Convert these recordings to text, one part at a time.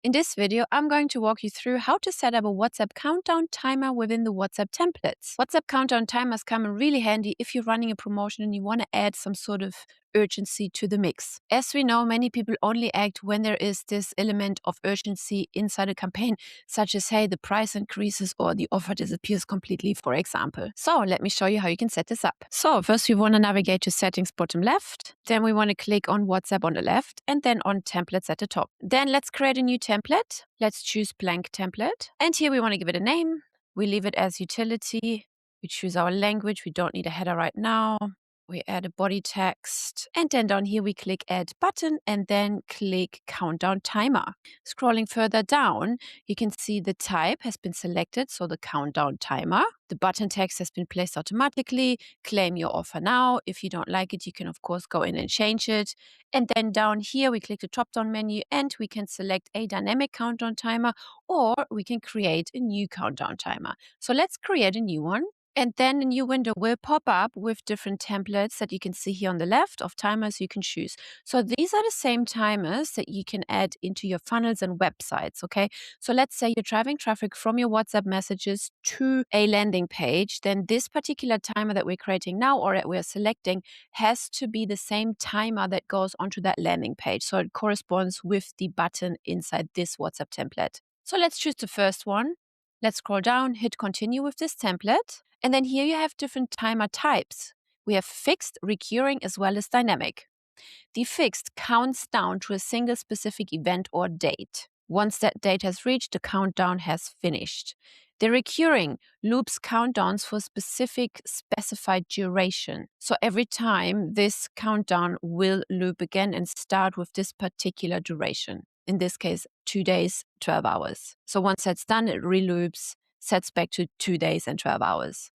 In this video, I'm going to walk you through how to set up a WhatsApp countdown timer within the WhatsApp templates. WhatsApp countdown timers come in really handy if you're running a promotion and you want to add some sort of urgency to the mix. As we know, many people only act when there is this element of urgency inside a campaign, such as, hey, the price increases or the offer disappears completely, for example. So let me show you how you can set this up. So first we want to navigate to settings bottom left. Then we want to click on WhatsApp on the left and then on templates at the top. Then let's create a new template. Let's choose blank template. And here we want to give it a name. We leave it as utility. We choose our language. We don't need a header right now. We add a body text, and then down here we click add button and then click countdown timer. Scrolling further down, you can see the type has been selected, so the countdown timer. The button text has been placed automatically. Claim your offer now. If you don't like it, you can of course go in and change it. And then down here we click the drop down menu and we can select a dynamic countdown timer, or we can create a new countdown timer. So let's create a new one. And then a new window will pop up with different templates that you can see here on the left of timers you can choose. So these are the same timers that you can add into your funnels and websites, okay? So let's say you're driving traffic from your WhatsApp messages to a landing page, then this particular timer that we're creating now or that we're selecting has to be the same timer that goes onto that landing page. So it corresponds with the button inside this WhatsApp template. So let's choose the first one. Let's scroll down, hit continue with this template. And then here you have different timer types. We have fixed, recurring, as well as dynamic. The fixed counts down to a single specific event or date. Once that date has reached, the countdown has finished. The recurring loops countdowns for specific specified duration. So every time this countdown will loop again and start with this particular duration. In this case, 2 days, 12 hours. So once that's done, it reloops, sets back to 2 days and 12 hours.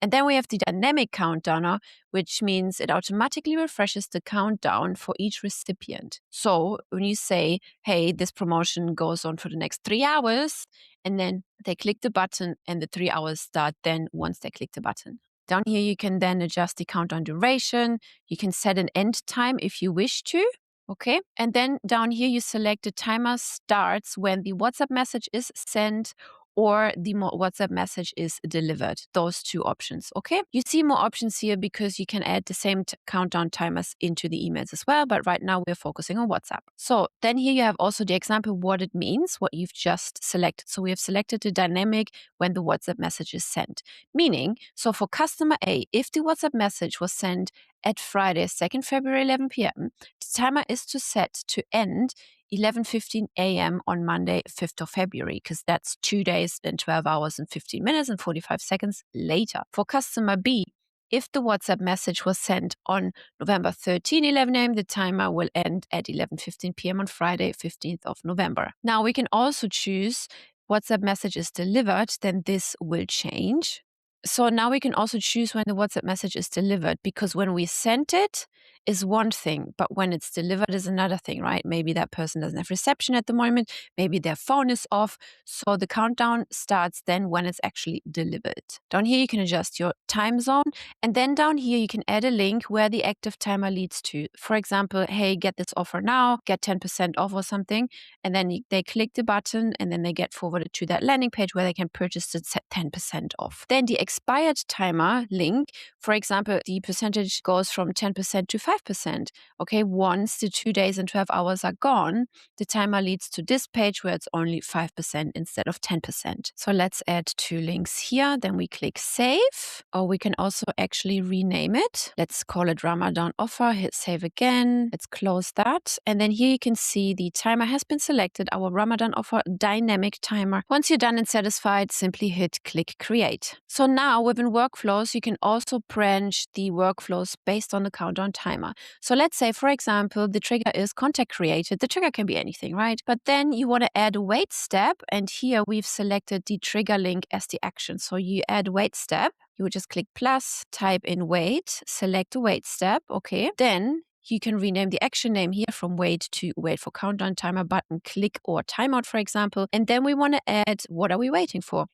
And then we have the dynamic countdowner, which means it automatically refreshes the countdown for each recipient. So when you say, hey, this promotion goes on for the next 3 hours, and then they click the button and the 3 hours start then once they click the button. Down here, you can then adjust the countdown duration. You can set an end time if you wish to. Okay, and then down here, you select the timer starts when the WhatsApp message is sent or the WhatsApp message is delivered. Those two options, okay? You see more options here because you can add the same countdown timers into the emails as well, but right now we're focusing on WhatsApp. So then here you have also the example what it means, what you've just selected. So we have selected the dynamic when the WhatsApp message is sent. Meaning, so for customer A, if the WhatsApp message was sent at Friday, 2nd February, 11 p.m., the timer is to set to end 11:15 a.m. on Monday, 5th of February, because that's 2 days and 12 hours and 15 minutes and 45 seconds later. For customer B, if the WhatsApp message was sent on November 13, 11 a.m., the timer will end at 11:15 p.m. on Friday, 15th of November. Now we can also choose WhatsApp message is delivered, then this will change. So now we can also choose when the WhatsApp message is delivered, because when we sent it is one thing, but when it's delivered is another thing, right? Maybe that person doesn't have reception at the moment. Maybe their phone is off. So the countdown starts then when it's actually delivered. Down here, you can adjust your time zone. And then down here, you can add a link where the active timer leads to. For example, hey, get this offer now, get 10% off or something. And then they click the button and then they get forwarded to that landing page where they can purchase the 10% off. Then the expired timer link, for example, the percentage goes from 10% to 5%. Okay, once the 2 days and 12 hours are gone, the timer leads to this page where it's only 5% instead of 10%. So let's add 2 links here. Then we click save, or we can also actually rename it. Let's call it Ramadan offer, hit save again. Let's close that. And then here you can see the timer has been selected, our Ramadan offer dynamic timer. Once you're done and satisfied, simply hit click create. So now within workflows, you can also branch the workflows based on the countdown timer. So let's say, for example, the trigger is contact created. The trigger can be anything, right? But then you want to add a wait step. And here we've selected the trigger link as the action. So you add wait step. You would just click plus, type in wait, select the wait step. Okay. Then you can rename the action name here from wait to wait for countdown timer button, click or timeout, for example. And then we want to add, what are we waiting for?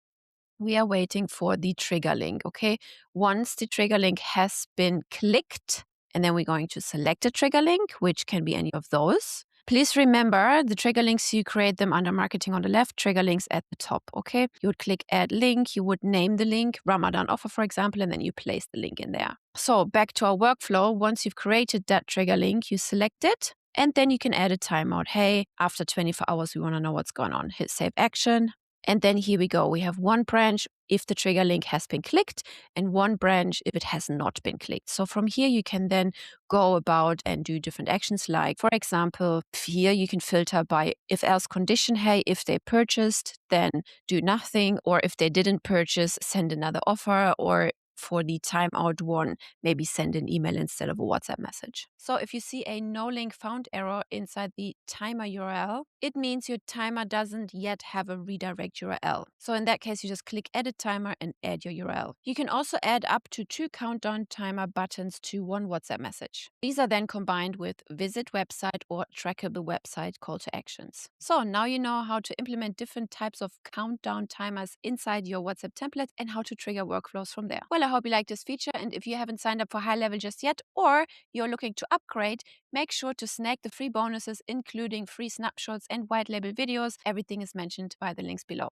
We are waiting for the trigger link, okay? Once the trigger link has been clicked, and then we're going to select a trigger link, which can be any of those. Please remember the trigger links, you create them under marketing on the left, trigger links at the top, okay? You would click add link, you would name the link, Ramadan offer, for example, and then you place the link in there. So back to our workflow, once you've created that trigger link, you select it, and then you can add a timeout. Hey, after 24 hours, we want to know what's going on. Hit save action. And then here we go. We have one branch if the trigger link has been clicked and one branch if it has not been clicked. So from here, you can then go about and do different actions. Like, for example, here you can filter by if else condition. Hey, if they purchased, then do nothing. Or if they didn't purchase, send another offer. Or for the timeout one, maybe send an email instead of a WhatsApp message. So if you see a no link found error inside the timer URL, it means your timer doesn't yet have a redirect URL. So in that case, you just click edit timer and add your URL. You can also add up to 2 countdown timer buttons to one WhatsApp message. These are then combined with visit website or trackable website call to actions. So now you know how to implement different types of countdown timers inside your WhatsApp template and how to trigger workflows from there. Well, I hope you like this feature, and if you haven't signed up for High Level just yet, or you're looking to upgrade, make sure to snag the free bonuses, including free snapshots and white label videos. Everything is mentioned by the links below.